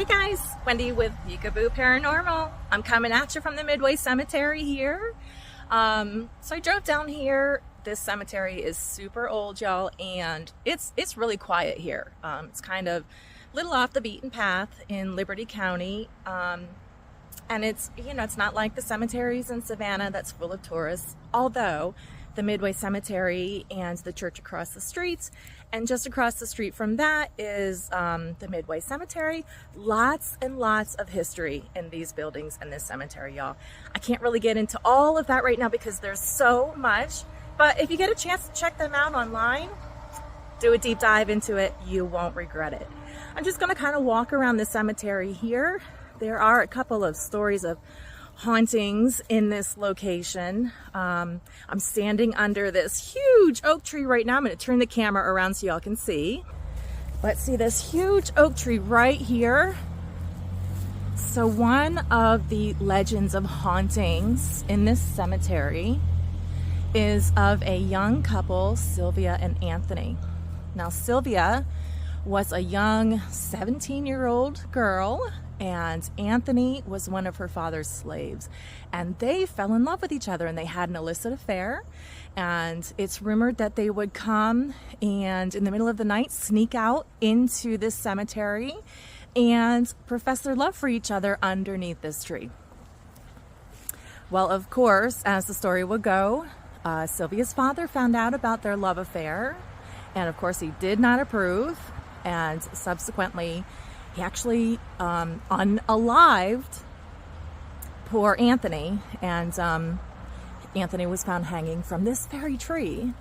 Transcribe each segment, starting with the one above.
Hey guys, Wendy with Peekaboo Paranormal. I'm coming at you from the Midway Cemetery here. So I drove down here. This cemetery is super old, y'all, and it's really quiet here. It's kind of a little off the beaten path in Liberty County. And it's not like the cemeteries in Savannah that's full of tourists, although the Midway Cemetery and the church across the street, and just across the street from that is the Midway Cemetery. Lots and lots of history in these buildings and this cemetery, y'all. I can't really get into all of that right now because there's so much, but if you get a chance to check them out online, do a deep dive into it. You won't regret it. I'm just going to kind of walk around the cemetery here. There are a couple of stories of hauntings in this location. I'm standing under this huge oak tree right now. I'm going to turn the camera around so y'all can see. Let's see this huge oak tree right here. So one of the legends of hauntings in this cemetery is of a young couple, Sylvia and Anthony. Now Sylvia was a young 17-year-old girl, and Anthony was one of her father's slaves, and they fell in love with each other and they had an illicit affair. And it's rumored that they would come and in the middle of the night sneak out into this cemetery and profess their love for each other underneath this tree. Well, of course, as the story would go, Sylvia's father found out about their love affair, and of course he did not approve, and subsequently he actually unalived poor Anthony, and Anthony was found hanging from this very tree.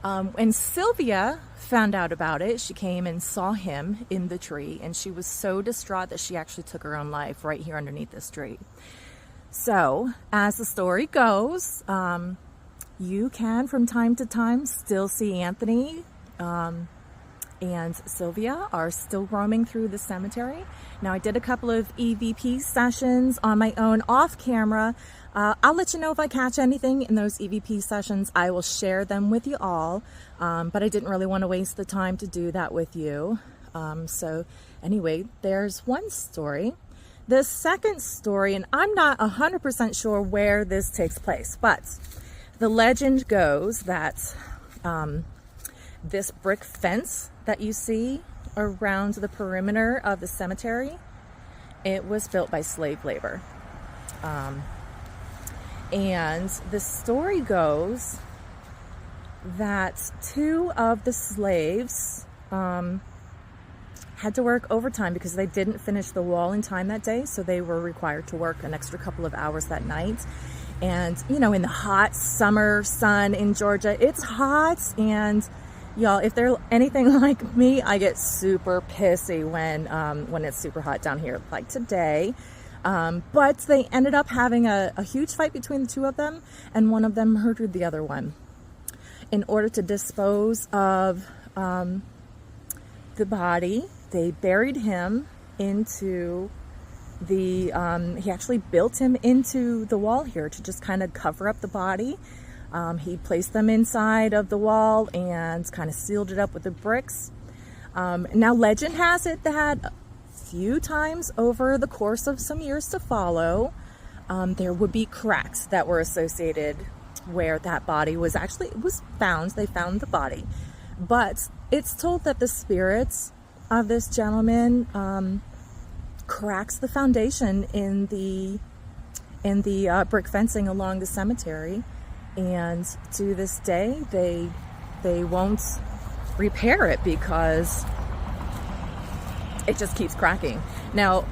When Sylvia found out about it, she came and saw him in the tree, and she was so distraught that she actually took her own life right here underneath this tree. So, as the story goes, you can from time to time still see Anthony and Sylvia are still roaming through the cemetery. Now, I did a couple of EVP sessions on my own off camera. I'll let you know if I catch anything in those EVP sessions. I will share them with you all, but I didn't really want to waste the time to do that with you. So anyway, there's one story. The second story, and I'm not 100% sure where this takes place, but the legend goes that this brick fence that you see around the perimeter of the cemetery, it was built by slave labor. And the story goes that two of the slaves had to work overtime because they didn't finish the wall in time that day, so they were required to work an extra couple of hours that night. And you know, in the hot summer sun in Georgia, it's hot, and y'all, if they're anything like me, I get super pissy when it's super hot down here, like today. But they ended up having a huge fight between the two of them, and one of them murdered the other one. In order to dispose of the body, they buried him into the, he actually built him into the wall here to just kind of cover up the body. He placed them inside of the wall and kind of sealed it up with the bricks. Now, legend has it that a few times over the course of some years to follow, there would be cracks that were associated where that body was found. They found the body. But it's told that the spirits of this gentleman cracks the foundation in the brick fencing along the cemetery. And to this day, they won't repair it because it just keeps cracking. Now,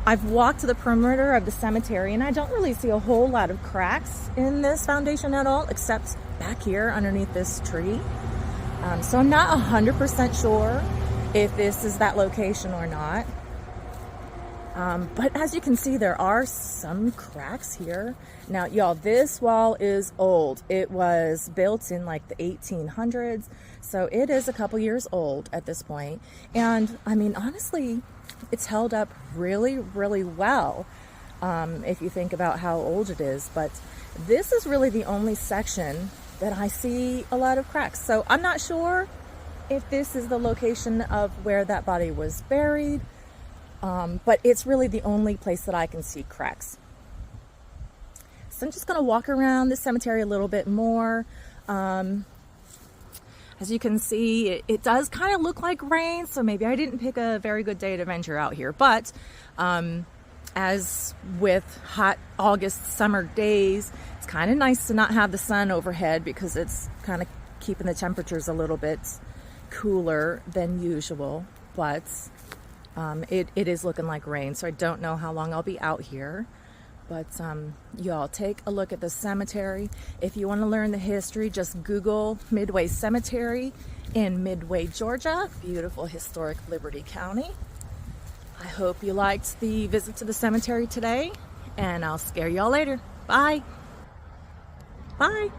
I've walked to the perimeter of the cemetery, and I don't really see a whole lot of cracks in this foundation at all, except back here underneath this tree. So I'm not 100% sure if this is that location or not. But as you can see, there are some cracks here. Now, y'all, this wall is old. It was built in like the 1800s, so it is a couple years old at this point. And I mean, honestly, it's held up really, really well if you think about how old it is. But this is really the only section that I see a lot of cracks. So I'm not sure if this is the location of where that body was buried, but it's really the only place that I can see cracks. So I'm just going to walk around the cemetery a little bit more. As you can see, it does kind of look like rain, so maybe I didn't pick a very good day to venture out here. But as with hot August summer days, it's kind of nice to not have the sun overhead because it's kind of keeping the temperatures a little bit cooler than usual. But it is looking like rain, so I don't know how long I'll be out here. But y'all take a look at the cemetery. If you want to learn the history, just Google Midway Cemetery in Midway, Georgia, beautiful historic Liberty County. I hope you liked the visit to the cemetery today, and I'll scare y'all later. Bye. Bye.